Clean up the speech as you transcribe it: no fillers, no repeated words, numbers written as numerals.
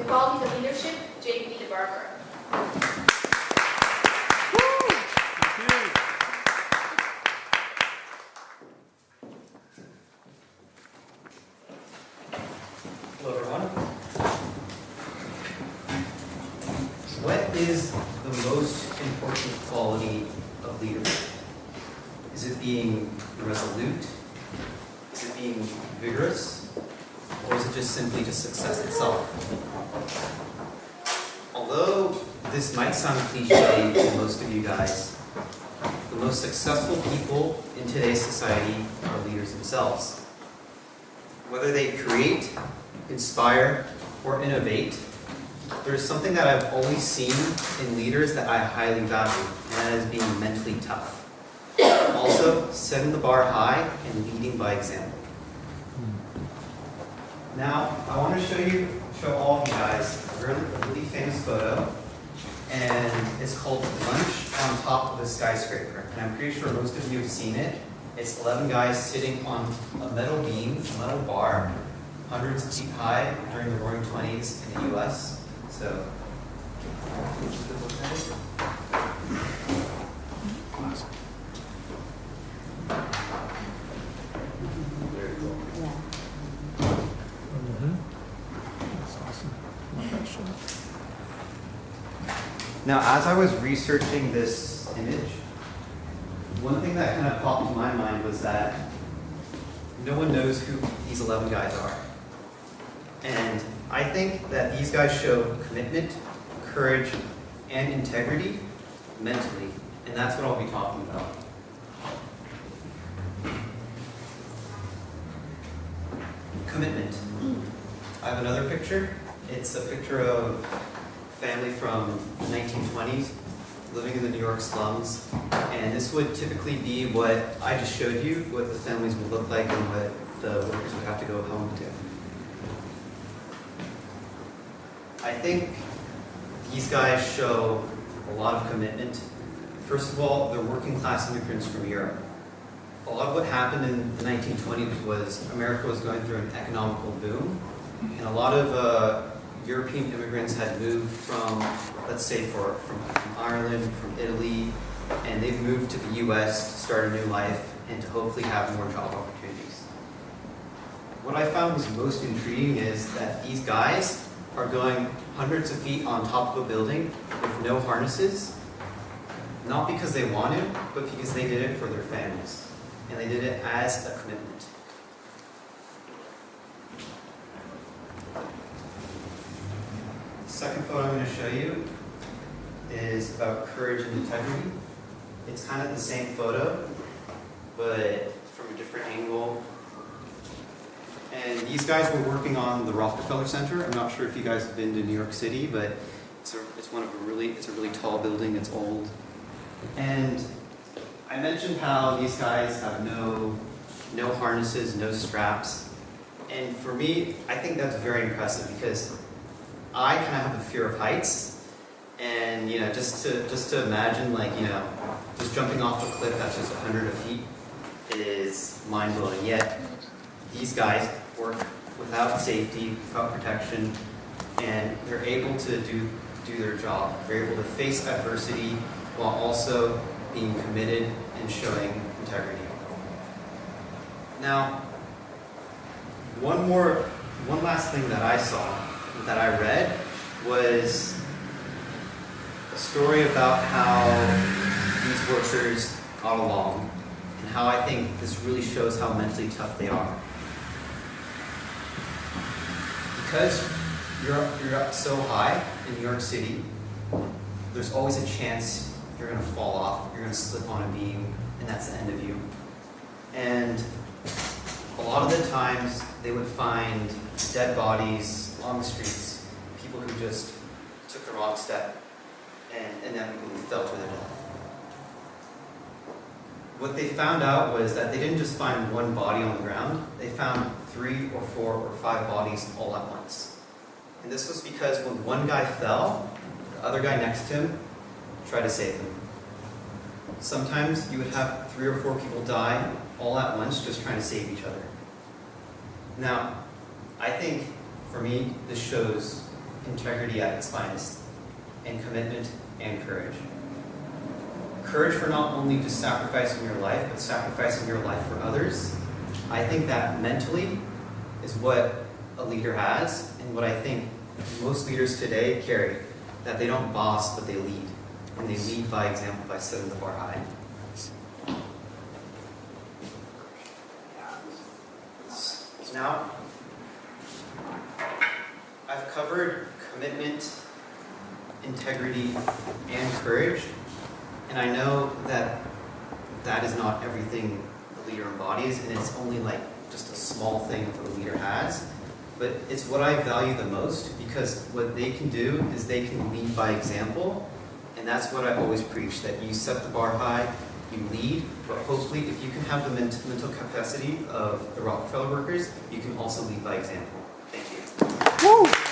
the qualities of leadership, J.B. DeBarber. Hello, everyone. What is the most important quality of leadership? Is it being resolute? Is it being vigorous? Or is it just simply just success itself? Although this might sound cliche to most of you guys, the most successful people in today's society are leaders themselves. Whether they create, inspire, or innovate, there's something that I've always seen in leaders that I highly value, and that is being mentally tough. Also, setting the bar high and leading by example. Now, I want to show all of you guys a really famous photo, and it's called Lunch on Top of a Skyscraper. And I'm pretty sure most of you have seen it. It's 11 guys sitting on a metal beam, a metal bar, hundreds of feet high during the Roaring 20s in the US. So, there you go. That's awesome. Love that shot. Now, as I was researching this image, one thing that kind of popped to my mind was that no one knows who these 11 guys are. And I think that these guys show commitment, courage, and integrity mentally. And that's what I'll be talking about. Commitment. I have another picture. It's a picture of a family from the 1920s living in the New York slums. And this would typically be what I just showed you, what the families would look like and what the workers would have to go home to. I think these guys show a lot of commitment. First of all, they're working class immigrants from Europe. A lot of what happened in the 1920s was America was going through an economical boom, and a lot of European immigrants had moved from, let's say, from Ireland, from Italy, and they've moved to the US to start a new life and to hopefully have more job opportunities. What I found was most intriguing is that these guys are going hundreds of feet on top of a building with no harnesses, not because they want to, but because they did it for their families. And they did it as a commitment. The second photo I'm going to show you is about courage and integrity. It's kind of the same photo, but from a different angle. And these guys were working on the Rockefeller Center. I'm not sure if you guys have been to New York City, but it's a really tall building. It's old. And I mentioned how these guys have no harnesses, no straps. And for me, I think that's very impressive because I kind of have a fear of heights. And just to imagine, just jumping off a cliff that's just 100 feet is mind-blowing. Yet these guys work without safety, without protection, and they're able to do their job. They're able to face adversity while also being committed and showing integrity. Now, one last thing that I saw, that I read, was a story about how these workers got along and how I think this really shows how mentally tough they are. Because you're up so high in New York City, there's always a chance you're going to fall off, you're going to slip on a beam, and that's the end of you. And a lot of the times, they would find dead bodies on the streets, people who just took the wrong step and inevitably fell to their death. What they found out was that they didn't just find one body on the ground, they found 3 or 4 or 5 bodies all at once. And this was because when one guy fell, the other guy next to him tried to save him. Sometimes you would have 3 or 4 people die all at once just trying to save each other. Now, I think, for me, this shows integrity at its finest, and commitment and courage. Courage for not only just sacrificing your life, but sacrificing your life for others. I think that mentally is what a leader has, and what I think most leaders today carry, that they don't boss, but they lead. And they lead by example, by setting the bar high. Now, I've covered commitment, integrity, and courage, and I know that that is not everything a leader embodies, and it's only like just a small thing that a leader has, but it's what I value the most, because what they can do is they can lead by example, and that's what I always preach, that you set the bar high, you lead, but hopefully if you can have the mental capacity of the Rockefeller workers, you can also lead by example. Thank you. Woo!